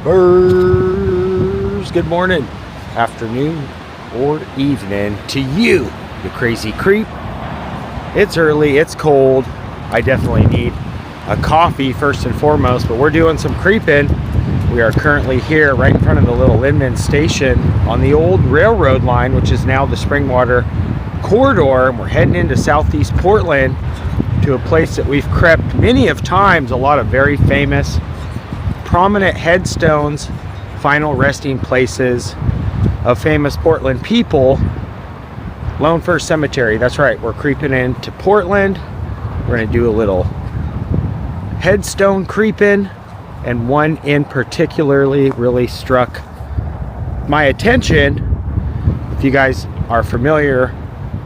Creepers! Good morning, afternoon, or evening to you, you crazy creep. It's early, it's cold. I definitely need a coffee first and foremost, but we're doing some creeping. We are currently here right in front of the little Lindman station on the old railroad line, which is now the Springwater corridor, and we're heading into southeast Portland to a place that we've crept many of times. A lot of very famous, prominent headstones, final resting places of famous Portland people. Lone Fir Cemetery, that's right, we're creeping into Portland. We're gonna do a little headstone creeping, and one in particularly really struck my attention. If you guys are familiar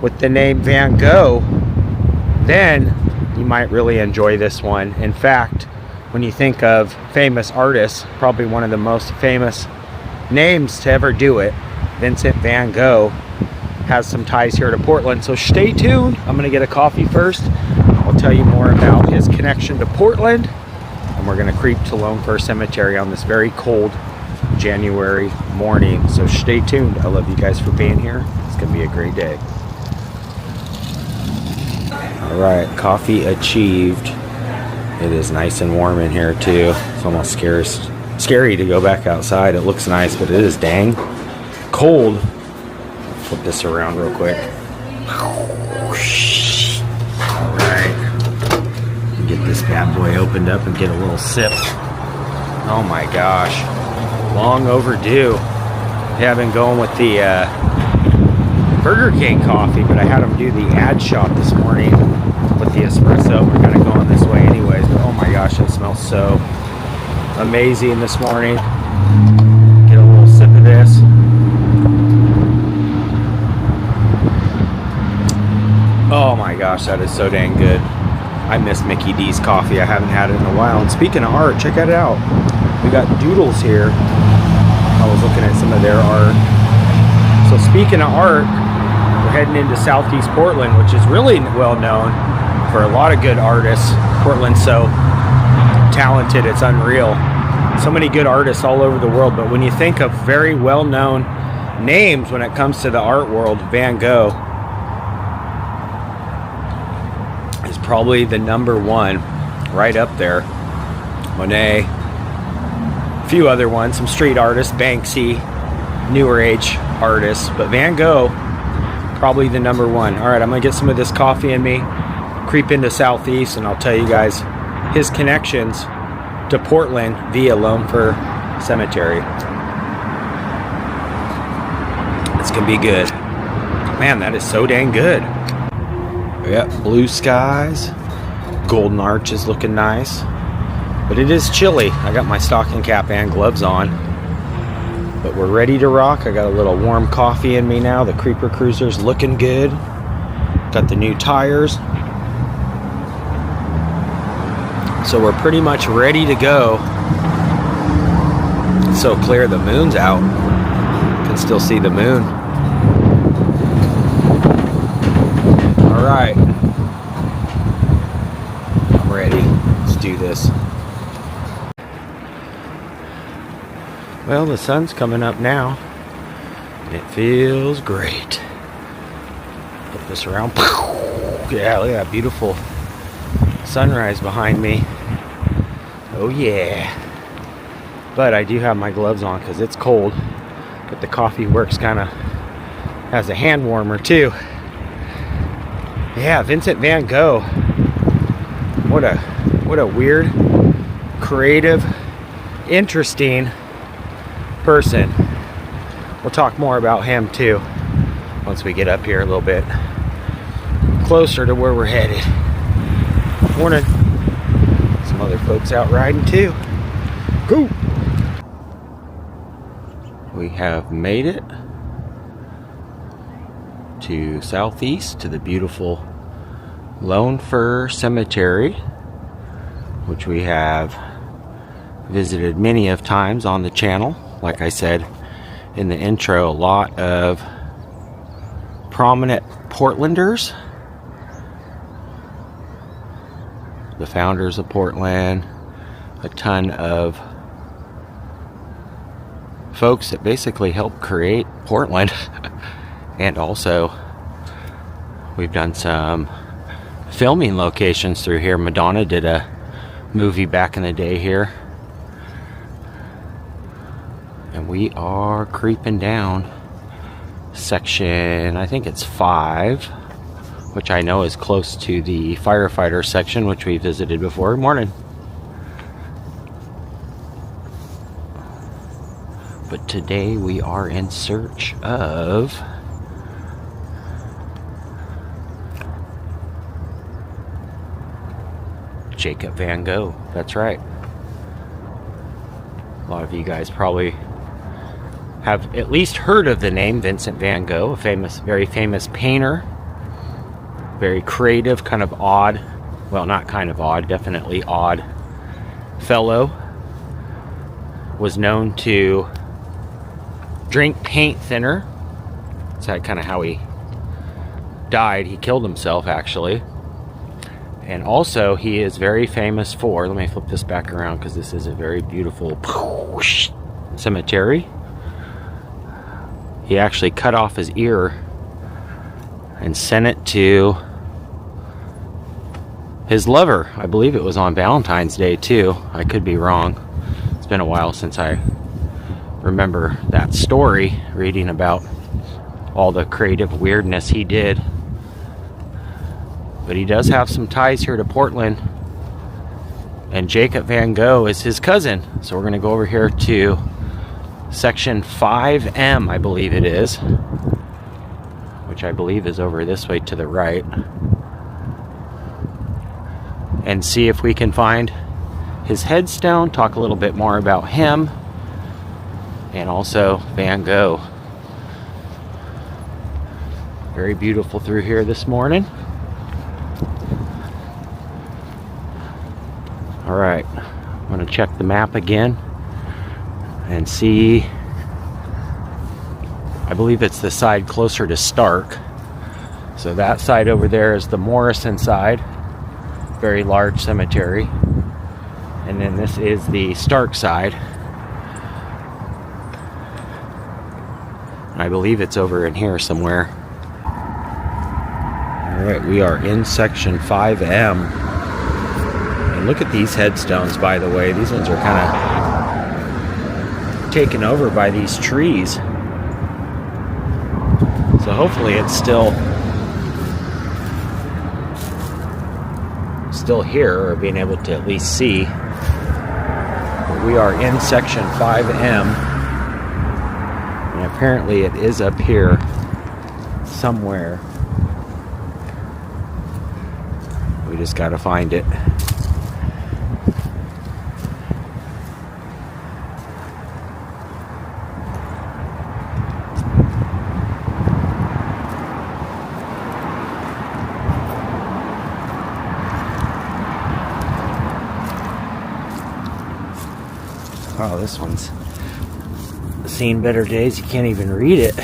with the name Van Gogh, then you might really enjoy this one. In fact, when you think of famous artists, probably one of the most famous names to ever do it, Vincent van Gogh, has some ties here to Portland. So stay tuned. I'm gonna get a coffee first. I'll tell you more about his connection to Portland, and we're gonna creep to Lone Fir Cemetery on this very cold January morning. So stay tuned. I love you guys for being here. It's gonna be a great day. All right, coffee achieved. It is nice and warm in here too. It's almost scary to go back outside. It looks nice, but it is dang cold. Flip this around real quick. All right, get this bad boy opened up and get a little sip. Oh my gosh, long overdue. Yeah, I've been going with the Burger King coffee, but I had them do the ad shot this morning with the espresso. We're kind of going this way anyways, but oh my gosh, it smells so amazing this morning. Get a little sip of this. Oh my gosh, that is so dang good. I miss Mickey D's coffee. I haven't had it in a while. And speaking of art, check it out. We got doodles here. I was looking at some of their art. So speaking of art, we're heading into southeast Portland, which is really well known for a lot of good artists. Portland's so talented, it's unreal. So many good artists all over the world, but when you think of very well-known names when it comes to the art world, Van Gogh is probably the number one, right up there. Monet, a few other ones, some street artists, Banksy, newer age artists, but Van Gogh, probably the number one. All right, I'm gonna get some of this coffee in me, creep into southeast, and I'll tell you guys his connections to Portland via Lone Fir Cemetery. It's gonna be good. Man, that is so dang good. We got blue skies, golden arch is looking nice, but it is chilly. I got my stocking cap and gloves on, but we're ready to rock. I got a little warm coffee in me now. The Creeper Cruiser's looking good. Got the new tires. So we're pretty much ready to go. It's so clear, the moon's out. You can still see the moon. All right. I'm ready. Let's do this. Well, the sun's coming up now, and it feels great. Put this around. Yeah, look at that beautiful sunrise behind me. Oh yeah. But I do have my gloves on because it's cold, but the coffee works kind of as a hand warmer too. Yeah, Vincent van Gogh. What a weird, creative, interesting person. We'll talk more about him too once we get up here a little bit closer to where we're headed. Morning. Some other folks out riding too. Go! We have made it to southeast to the beautiful Lone Fir Cemetery, which we have visited many of times on the channel. Like I said in the intro, a lot of prominent Portlanders, the founders of Portland, a ton of folks that basically helped create Portland. And also, we've done some filming locations through here. Madonna did a movie back in the day here. And we are creeping down section, I think it's 5, which I know is close to the firefighter section, which we visited before. Morning. But today we are in search of Jacob Van Gogh. That's right. A lot of you guys probably have at least heard of the name Vincent van Gogh, a very famous painter. Very creative, kind of odd, well, not kind of odd, definitely odd fellow. Was known to drink paint thinner. That's kind of how he died. He killed himself, actually. And also, he is very famous for, let me flip this back around because this is a very beautiful cemetery. He actually cut off his ear and sent it to his lover. I believe it was on Valentine's Day too. I could be wrong. It's been a while since I remember that story, reading about all the creative weirdness he did. But he does have some ties here to Portland. And Jacob Van Gogh is his cousin. So we're going to go over here to section 5M, I believe it is. Which I believe is over this way to the right. And see if we can find his headstone, talk a little bit more about him, and also Van Gogh. Very beautiful through here this morning. Alright, I'm going to check the map again and see. I believe it's the side closer to Stark. So that side over there is the Morrison side. Very large cemetery. And then this is the Stark side. I believe it's over in here somewhere. Alright, we are in section 5M. And look at these headstones, by the way. These ones are kind of taken over by these trees. So hopefully it's still here, or being able to at least see. But we are in section 5M. And apparently it is up here somewhere. We just got to find it. Oh, this one's seen better days. You can't even read it.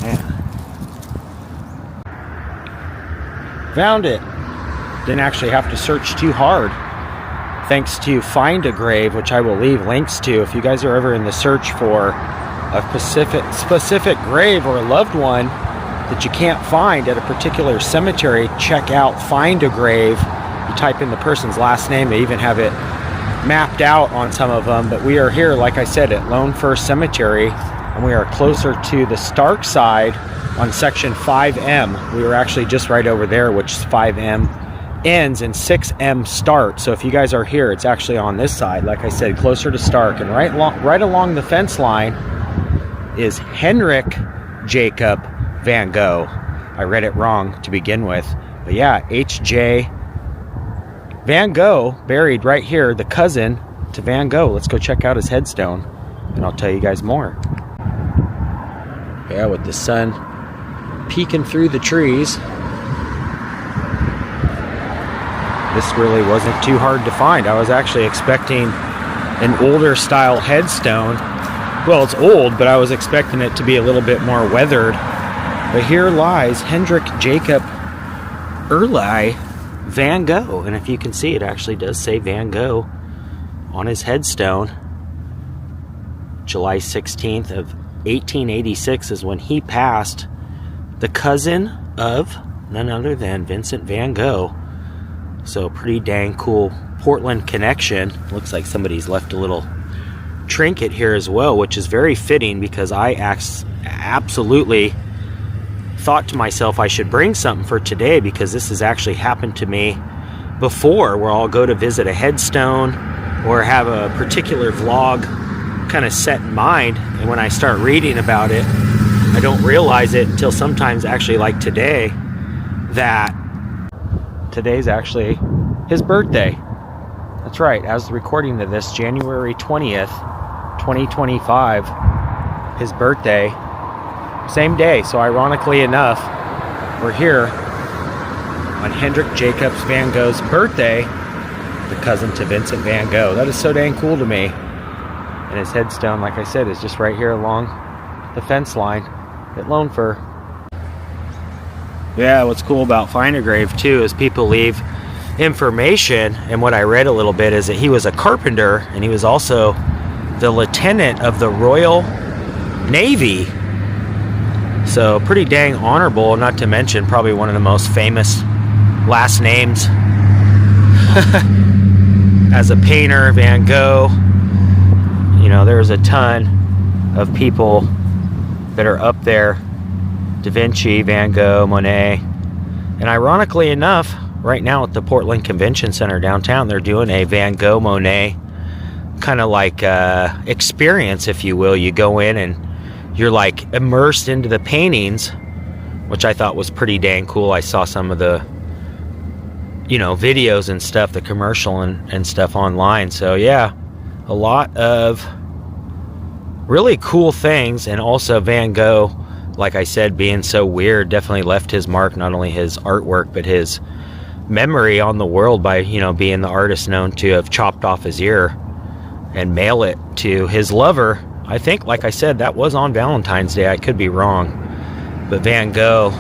Yeah. Found it. Didn't actually have to search too hard. Thanks to Find a Grave, which I will leave links to. If you guys are ever in the search for a specific grave or a loved one that you can't find at a particular cemetery, check out Find a Grave. You type in the person's last name. They even have it mapped out on some of them. But we are here, like I said, at Lone Fir Cemetery, and we are closer to the Stark side on section 5M. We were actually just right over there, which 5M ends and 6M starts. So if you guys are here, it's actually on this side, like I said, closer to Stark. And right along the fence line is Hendrik Jacob Van Gogh. I read it wrong to begin with. But yeah, H.J. Van Gogh, buried right here, the cousin to Van Gogh. Let's go check out his headstone, and I'll tell you guys more. Yeah, with the sun peeking through the trees. This really wasn't too hard to find. I was actually expecting an older style headstone. Well, it's old, but I was expecting it to be a little bit more weathered. But here lies Hendrik Jacob Van Gogh, and if you can see, it actually does say Van Gogh on his headstone, July 16th of 1886 is when he passed, the cousin of none other than Vincent van Gogh. So pretty dang cool Portland connection. Looks like somebody's left a little trinket here as well, which is very fitting because I absolutely thought to myself I should bring something for today, because this has actually happened to me before, where I'll go to visit a headstone or have a particular vlog kind of set in mind, and when I start reading about it, I don't realize it until sometimes, actually like today, that today's actually his birthday. That's right, as the recording of this, January 20th, 2025, his birthday, same day. So ironically enough, we're here on Hendrik Jacobs van Gogh's birthday, the cousin to Vincent van Gogh. That is so dang cool to me. And his headstone, like I said, is just right here along the fence line at Lone Fir. Yeah, what's cool about Find a Grave too is people leave information, and what I read a little bit is that he was a carpenter, and he was also the lieutenant of the Royal Navy. So pretty dang honorable, not to mention probably one of the most famous last names as a painter, Van Gogh. You know, there's a ton of people that are up there. Da Vinci, Van Gogh, Monet. And ironically enough, right now at the Portland Convention Center downtown, they're doing a Van Gogh, Monet kind of like experience, if you will. You go in and you're like immersed into the paintings, which I thought was pretty dang cool. I saw some of the, you know, videos and stuff, the commercial and stuff online. So yeah, a lot of really cool things. And also Van Gogh, like I said, being so weird, definitely left his mark, not only his artwork, but his memory on the world by, you know, being the artist known to have chopped off his ear and mail it to his lover. I think, like I said, that was on Valentine's Day. I could be wrong. But Van Gogh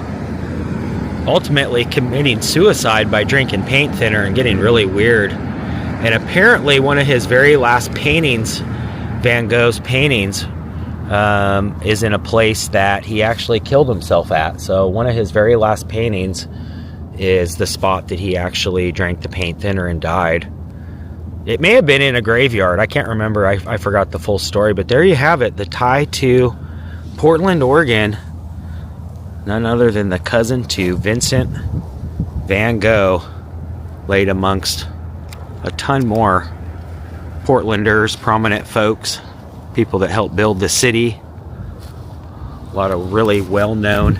ultimately committing suicide by drinking paint thinner and getting really weird. And apparently one of his very last paintings, Van Gogh's paintings, is in a place that he actually killed himself at. So one of his very last paintings is the spot that he actually drank the paint thinner and died. It may have been in a graveyard. I can't remember. I forgot the full story. But there you have it. The tie to Portland, Oregon. None other than the cousin to Vincent van Gogh, laid amongst a ton more Portlanders, prominent folks, people that helped build the city. A lot of really well-known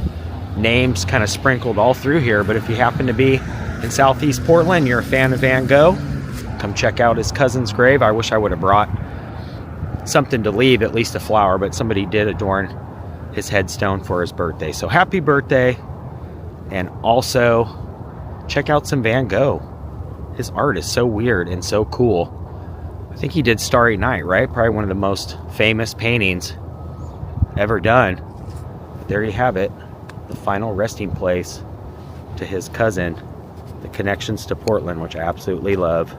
names kind of sprinkled all through here. But if you happen to be in Southeast Portland, you're a fan of Van Gogh, come check out his cousin's grave. I wish I would have brought something to leave, at least a flower, but somebody did adorn his headstone for his birthday. So happy birthday. And also check out some Van Gogh. His art is so weird and so cool. I think he did Starry Night, right? Probably one of the most famous paintings ever done. But there you have it, the final resting place to his cousin, the connections to Portland, which I absolutely love.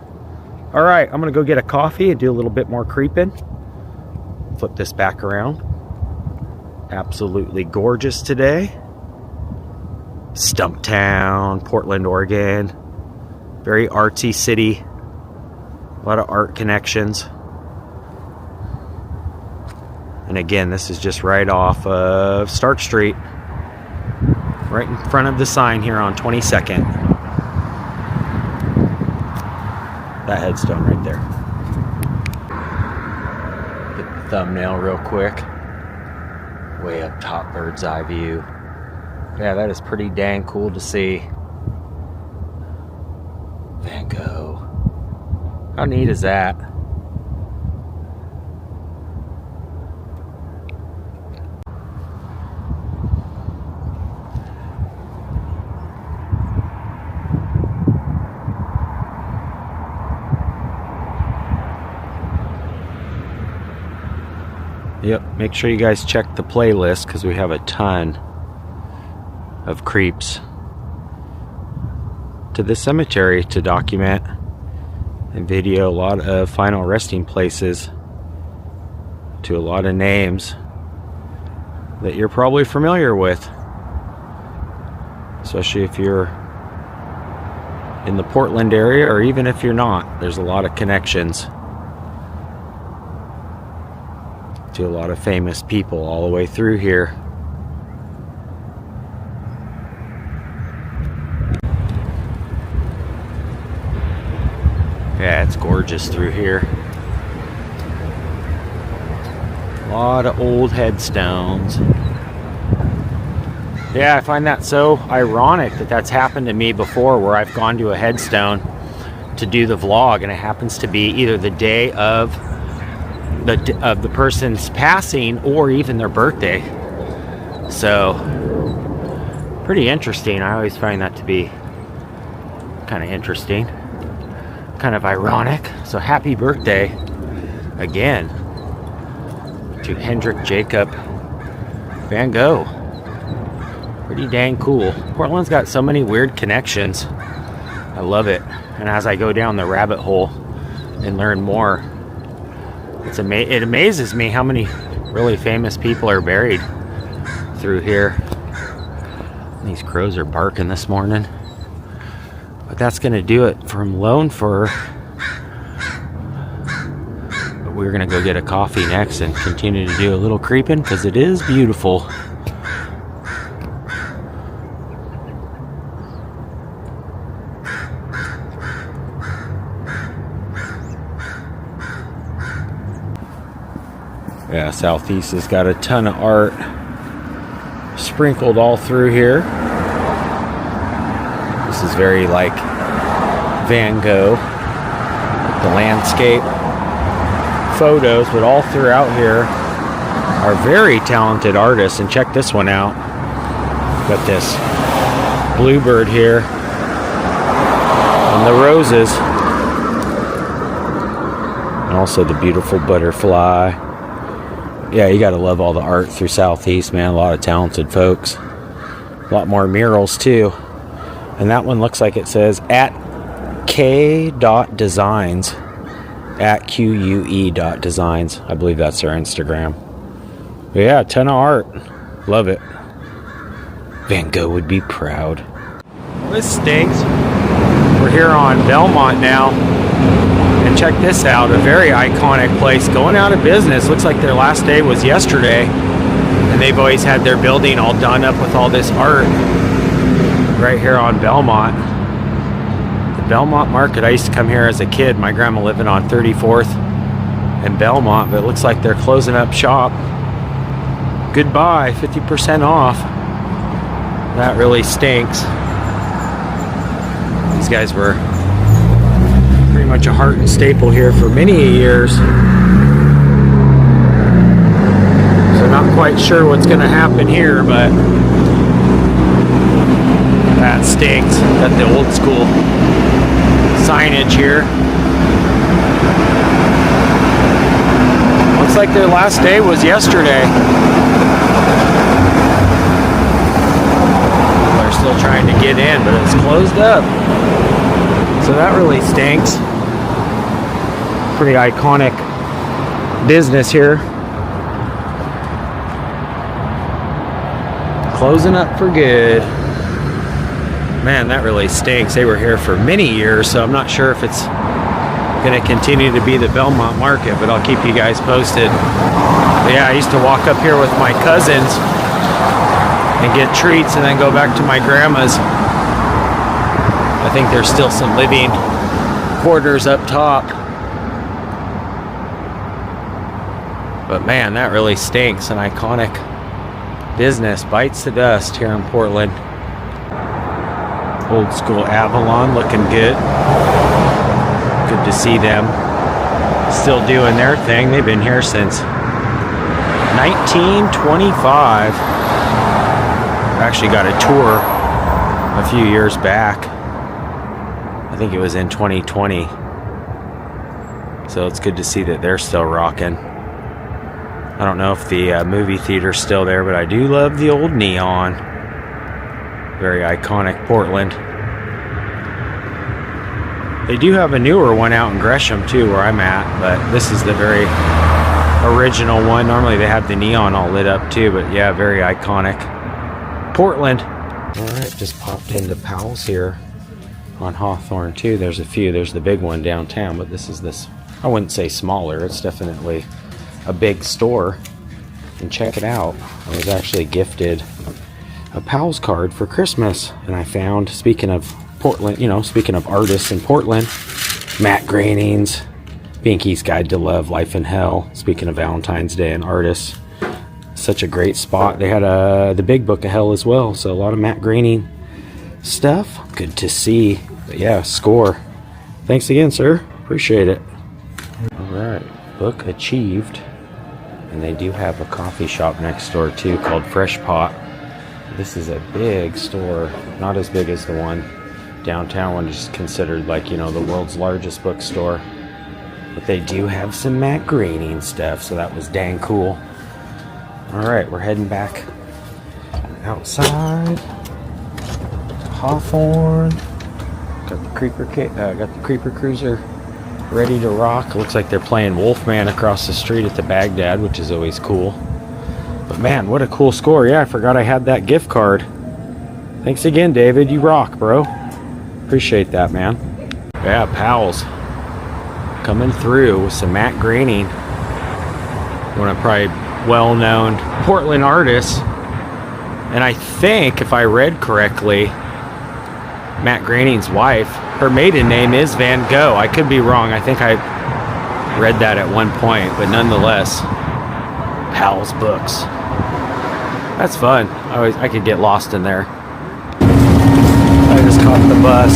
All right, I'm gonna go get a coffee and do a little bit more creeping. Flip this back around. Absolutely gorgeous today. Stumptown, Portland, Oregon. Very artsy city. A lot of art connections. And again, this is just right off of Stark Street. Right in front of the sign here on 22nd. That headstone right there. Get the thumbnail real quick. Way up top, bird's eye view. Yeah, that is pretty dang cool to see. Van Gogh. How neat is that? Yep, make sure you guys check the playlist because we have a ton of creeps to this cemetery to document and video a lot of final resting places to a lot of names that you're probably familiar with, especially if you're in the Portland area, or even if you're not. There's a lot of connections to a lot of famous people all the way through here. Yeah, it's gorgeous through here. A lot of old headstones. Yeah, I find that so ironic that that's happened to me before, where I've gone to a headstone to do the vlog, and it happens to be either the day of the person's passing or even their birthday. So, pretty interesting. I always find that to be kind of interesting, kind of ironic. So happy birthday again to Hendrik Jacob Van Gogh. Pretty dang cool. Portland's got so many weird connections. I love it. And as I go down the rabbit hole and learn more, it amazes me how many really famous people are buried through here. These crows are barking this morning. But that's going to do it from Lone Fir. But we're going to go get a coffee next and continue to do a little creeping, because it is beautiful. Yeah, Southeast has got a ton of art sprinkled all through here. This is very like Van Gogh, the landscape photos, but all throughout here are very talented artists. And check this one out. Got this bluebird here and the roses, and also the beautiful butterfly. Yeah, you gotta love all the art through Southeast, man. A lot of talented folks. A lot more murals too. And that one looks like it says at k.designs, at QUE.designs. I believe that's their Instagram. But yeah, a ton of art. Love it. Van Gogh would be proud. This stinks. We're here on Belmont now. And check this out, a very iconic place going out of business. Looks like their last day was yesterday, and they've always had their building all done up with all this art right here on Belmont. The Belmont Market, I used to come here as a kid. My grandma living on 34th and Belmont, but it looks like they're closing up shop. Goodbye, 50% off. That really stinks. These guys were pretty much a heart and staple here for many years. So not quite sure what's going to happen here, but that stinks. Got the old school signage here. Looks like their last day was yesterday. They're still trying to get in, but it's closed up. So that really stinks. Pretty iconic business here. Closing up for good. Man, that really stinks. They were here for many years, so I'm not sure if it's going to continue to be the Belmont Market, but I'll keep you guys posted. But yeah, I used to walk up here with my cousins and get treats and then go back to my grandma's. I think there's still some living quarters up top. But man, that really stinks. An iconic business bites the dust here in Portland. Old school Avalon looking good. Good to see them still doing their thing. They've been here since 1925. I actually got a tour a few years back. I think it was in 2020. So it's good to see that they're still rocking. I don't know if the movie theater's still there, but I do love the old neon. Very iconic Portland. They do have a newer one out in Gresham too, where I'm at, but this is the very original one. Normally they have the neon all lit up too, but yeah, very iconic. Portland. All right, just popped into Powell's here on Hawthorne too. There's a few. There's the big one downtown, but this is this, I wouldn't say smaller. It's definitely a big store. And check it out. I was actually gifted a Powell's card for Christmas, and I found, speaking of Portland, you know, speaking of artists in Portland, Matt Groening's Binky's Guide to Love, Life in Hell. Speaking of Valentine's Day and artists, such a great spot. They had the Big Book of Hell as well, so a lot of Matt Groening stuff. Good to see. But yeah, score. Thanks again, sir. Appreciate it. All right, book achieved. And they do have a coffee shop next door too called Fresh Pot. This is a big store, not as big as the one downtown, one is considered like, you know, the world's largest bookstore. But they do have some Matt Groening stuff, so that was dang cool. All right, we're heading back outside. Hawthorne. Got the Creeper Cruiser ready to rock. Looks like they're playing Wolfman across the street at the Baghdad, which is always cool. But man, what a cool score. Yeah, I forgot I had that gift card. Thanks again, David. You rock, bro. Appreciate that, man. Yeah, Powell's coming through with some Matt Groening. One of probably well-known Portland artists. And I think, if I read correctly, Matt Groening's wife, her maiden name is Van Gogh. I could be wrong. I think I read that at one point, but nonetheless, Powell's books. That's fun. I could get lost in there. I just caught the bus.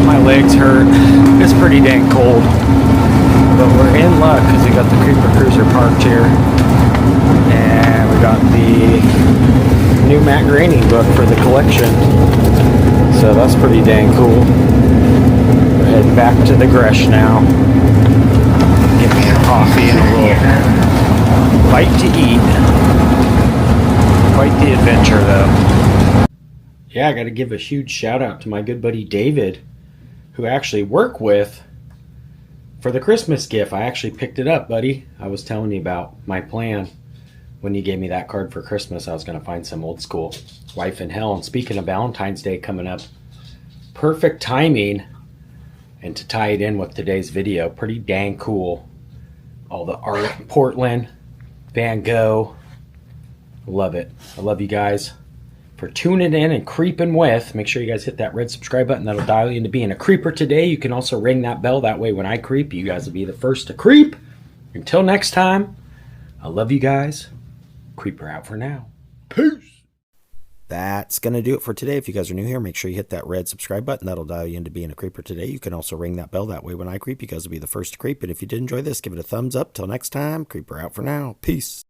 My legs hurt. It's pretty dang cold. But we're in luck because we got the Creeper Cruiser parked here. And we got the new Matt Groening book for the collection. So that's pretty dang cool. We're heading back to the Gresh now. Get me a coffee and a little bite to eat. Quite the adventure though. Yeah, I got to give a huge shout out to my good buddy David, who I actually work with for the Christmas gift. I actually picked it up, buddy. I was telling you about my plan when you gave me that card for Christmas. I was going to find some old school Life in Hell. And speaking of Valentine's Day coming up, perfect timing. And to tie it in with today's video, pretty dang cool. All the art in Portland, Van Gogh. Love it. I love you guys for tuning in and creeping with. Make sure you guys hit that red subscribe button. That'll dial you into being a creeper today. You can also ring that bell. That way when I creep, you guys will be the first to creep. Until next time, I love you guys. Creeper out for now. Peace. That's going to do it for today. If you guys are new here, make sure you hit that red subscribe button. That'll dial you into being a creeper today. You can also ring that bell. That way when I creep, you guys will be the first to creep. And if you did enjoy this, give it a thumbs up. Till next time, creeper out for now. Peace.